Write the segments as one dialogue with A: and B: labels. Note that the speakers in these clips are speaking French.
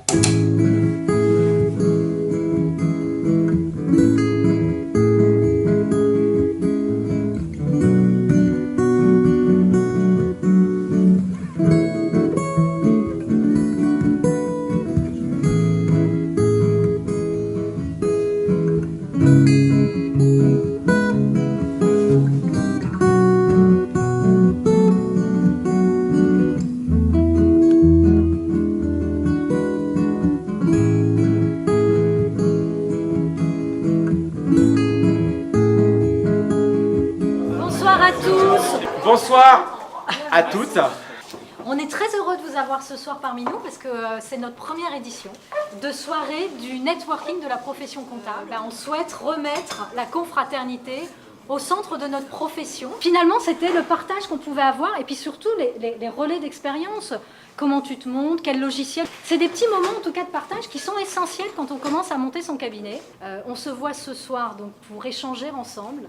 A: Bonsoir à tous.
B: Bonsoir à toutes.
A: On est très heureux de vous avoir ce soir parmi nous parce que c'est notre première édition de soirée du networking de la profession comptable. On souhaite remettre la confraternité au centre de notre profession. Finalement, c'était le partage qu'on pouvait avoir et puis surtout les relais d'expérience. Comment tu te montes, quel logiciel. C'est des petits moments en tout cas de partage qui sont essentiels quand on commence à monter son cabinet. On se voit ce soir donc pour échanger ensemble.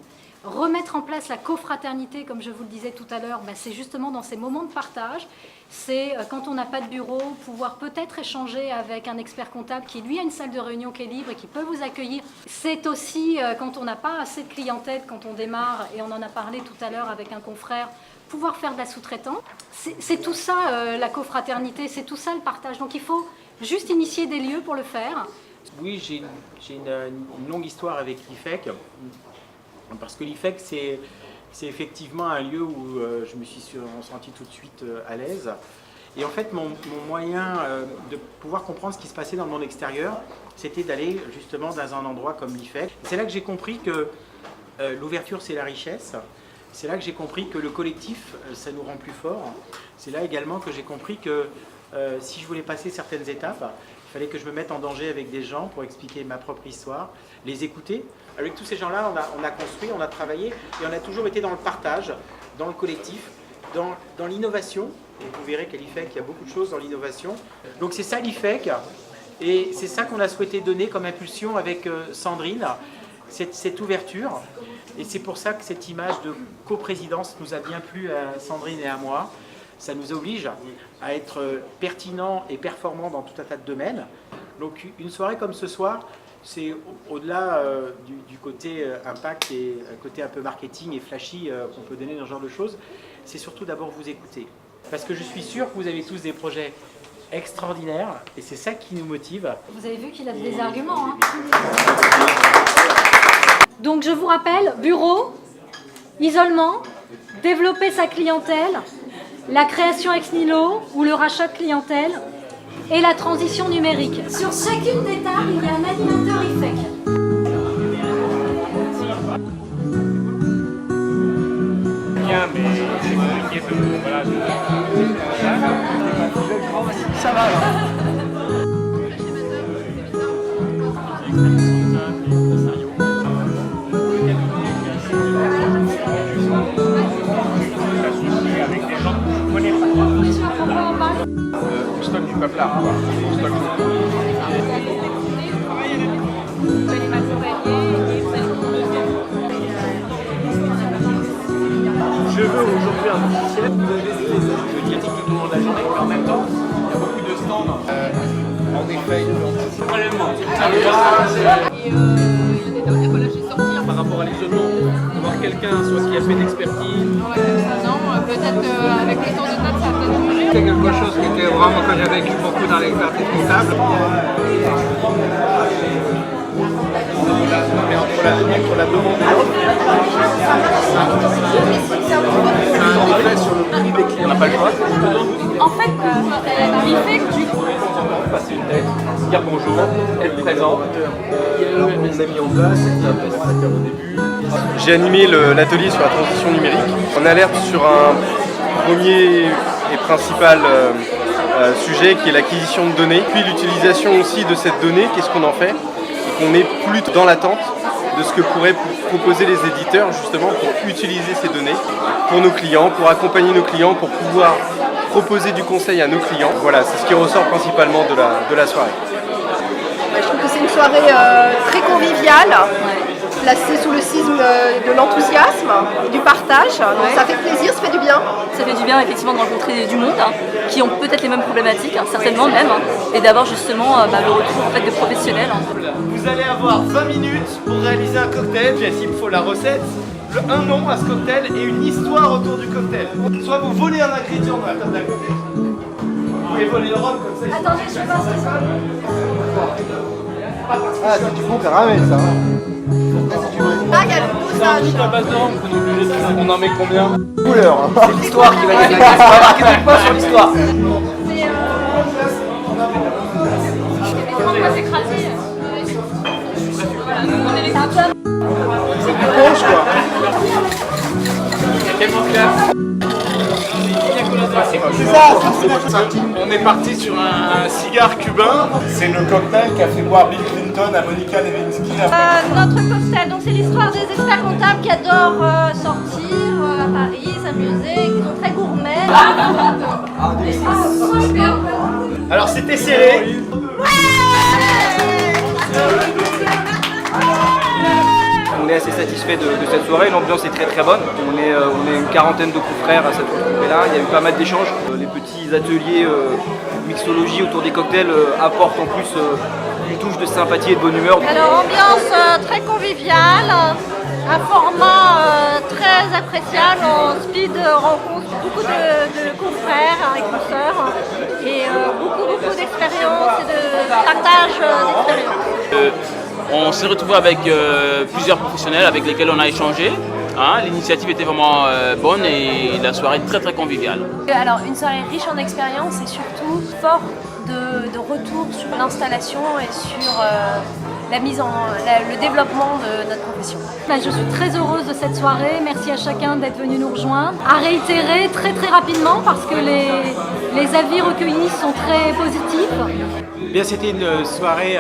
A: Remettre en place la cofraternité, comme je vous le disais tout à l'heure, c'est justement dans ces moments de partage. C'est quand on n'a pas de bureau, pouvoir peut-être échanger avec un expert comptable qui lui a une salle de réunion qui est libre et qui peut vous accueillir. C'est aussi quand on n'a pas assez de clientèle, quand on démarre, et on en a parlé tout à l'heure avec un confrère, pouvoir faire de la sous-traitance. C'est tout ça la cofraternité, c'est tout ça le partage. Donc il faut juste initier des lieux pour le faire.
B: Oui, j'ai une longue histoire avec l'IFEC. Parce que l'IFEC, c'est effectivement un lieu où je me suis senti tout de suite à l'aise. Et en fait, mon moyen de pouvoir comprendre ce qui se passait dans le monde extérieur, c'était d'aller justement dans un endroit comme l'IFEC. C'est là que j'ai compris que l'ouverture, c'est la richesse. C'est là que j'ai compris que le collectif, ça nous rend plus forts. C'est là également que j'ai compris que si je voulais passer certaines étapes, il fallait que je me mette en danger avec des gens pour expliquer ma propre histoire, les écouter. Avec tous ces gens-là, on a construit, on a travaillé et on a toujours été dans le partage, dans le collectif, dans l'innovation. Et vous verrez qu'à l'IFEC, il y a beaucoup de choses dans l'innovation. Donc c'est ça l'IFEC et c'est ça qu'on a souhaité donner comme impulsion avec Sandrine, cette ouverture. Et c'est pour ça que cette image de coprésidence nous a bien plu à Sandrine et à moi. Ça nous oblige à être pertinent et performant dans tout un tas de domaines. Donc une soirée comme ce soir, c'est au-delà du côté impact et côté un peu marketing et flashy qu'on peut donner dans ce genre de choses, c'est surtout d'abord vous écouter. Parce que je suis sûr que vous avez tous des projets extraordinaires et c'est ça qui nous motive.
A: Vous avez vu qu'il a des arguments. Donc je vous rappelle, bureau, isolement, développer sa clientèle, la création ex nihilo ou le rachat de clientèle et la transition numérique. Sur chacune des tables, il y a un animateur IFEC.
C: Bien, mais c'est compliqué de... Voilà, ça va alors. Stock du paplard, quoi. Stock. Je veux aujourd'hui un logiciel. Je critique tout au long de la journée, mais en même temps, il y a beaucoup de stands. En effet, parallèlement. Par rapport à l'isolement, voir quelqu'un, soit qui a fait d'expertise.
D: Non, peut-être avec le temps de table, ça a peut-être changé.
C: C'est quelque chose qui était vraiment que j'ai vécu beaucoup dans l'expertise comptable. Mais entre la demande et l'offre, ça a un effet sur le prix des clients. On n'a pas le choix.
D: En fait, l'IFEC, du coup,
C: passer une tête, dire bonjour, être présent. On a mis en place, c'était un prestataire au début.
E: J'ai animé l'atelier sur la transition numérique. On alerte sur un premier et principal sujet qui est l'acquisition de données, puis l'utilisation aussi de cette donnée, qu'est-ce qu'on en fait, et qu'on n'est plus dans l'attente de ce que pourraient proposer les éditeurs justement pour utiliser ces données pour nos clients, pour accompagner nos clients, pour pouvoir proposer du conseil à nos clients. Voilà, c'est ce qui ressort principalement de la soirée.
F: Je trouve que c'est une soirée très conviviale. placé sous le sisme de l'enthousiasme et du partage. Donc ça fait plaisir, ça fait du bien.
G: Ça fait du bien effectivement de rencontrer du monde qui ont peut-être les mêmes problématiques, certainement même, et d'avoir justement le retour en fait, de professionnels.
C: Vous allez avoir 20 minutes pour réaliser un cocktail. Il faut la recette, un nom à ce cocktail et une histoire autour du cocktail. Soit vous volez un ingrédient dans la table d'à côté, vous pouvez voler le rhum comme ça.
A: Attendez, je sais pas ce que c'est.
E: Ah, c'est du bon caramel ça.
F: Ah, il y a le dosage.
C: La base de rhum qu'on est obligé de faire. On en met combien?
E: Couleur.
C: C'est l'histoire qui va gagner. On va marquer des points sur l'histoire.
D: On va s'écraser. Voilà, nous on est les copains.
E: C'est du punch quoi.
C: C'est ça. On est parti sur un cigare cubain.
E: C'est le cocktail qu'a fait boire Bill Clinton à Monica Lewinsky.
A: Notre cocktail, donc c'est l'histoire des experts comptables qui adorent sortir à Paris, s'amuser, qui sont très gourmets.
C: Alors c'était serré.
H: On est assez satisfait de cette soirée, l'ambiance est très très bonne. On est une quarantaine de confrères à cette retrouver-là, il y a eu pas mal d'échanges. Les petits ateliers mixologie autour des cocktails apportent en plus une touche de sympathie et de bonne humeur.
A: Alors ambiance très conviviale, un format très appréciable en speed rencontre, beaucoup de confrères et consoeurs et beaucoup d'expérience et de partage d'expérience.
I: On s'est retrouvé avec plusieurs professionnels avec lesquels on a échangé. L'initiative était vraiment bonne et la soirée très très conviviale.
J: Alors une soirée riche en expérience et surtout fort de retour sur l'installation et sur le développement de notre profession.
A: Je suis très heureuse de cette soirée, merci à chacun d'être venu nous rejoindre. À réitérer très rapidement parce que les avis recueillis sont très positifs.
B: Bien, c'était une soirée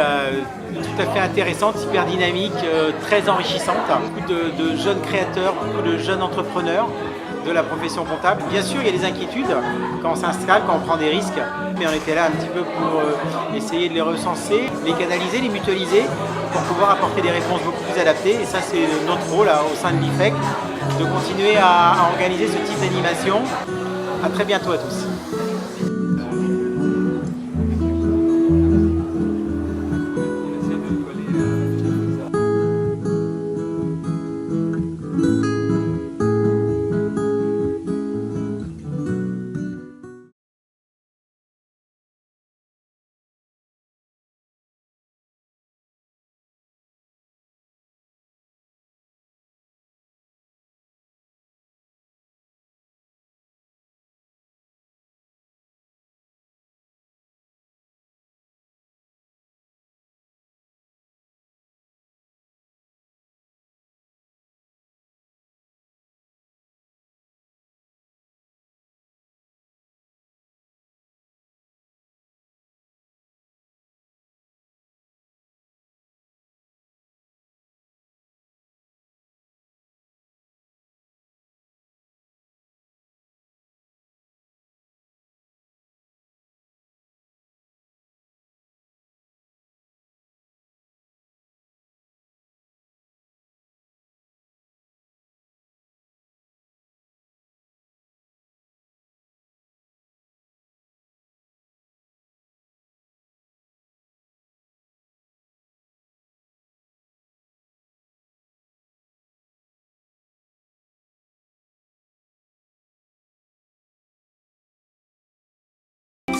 B: tout à fait intéressante, hyper dynamique, très enrichissante. Beaucoup de jeunes créateurs, beaucoup de jeunes entrepreneurs de la profession comptable. Bien sûr, il y a des inquiétudes quand on s'installe, quand on prend des risques, mais on était là un petit peu pour essayer de les recenser, les canaliser, les mutualiser pour pouvoir apporter des réponses beaucoup plus adaptées. Et ça, c'est notre rôle au sein de l'IFEC, de continuer à organiser ce type d'animation. À très bientôt à tous.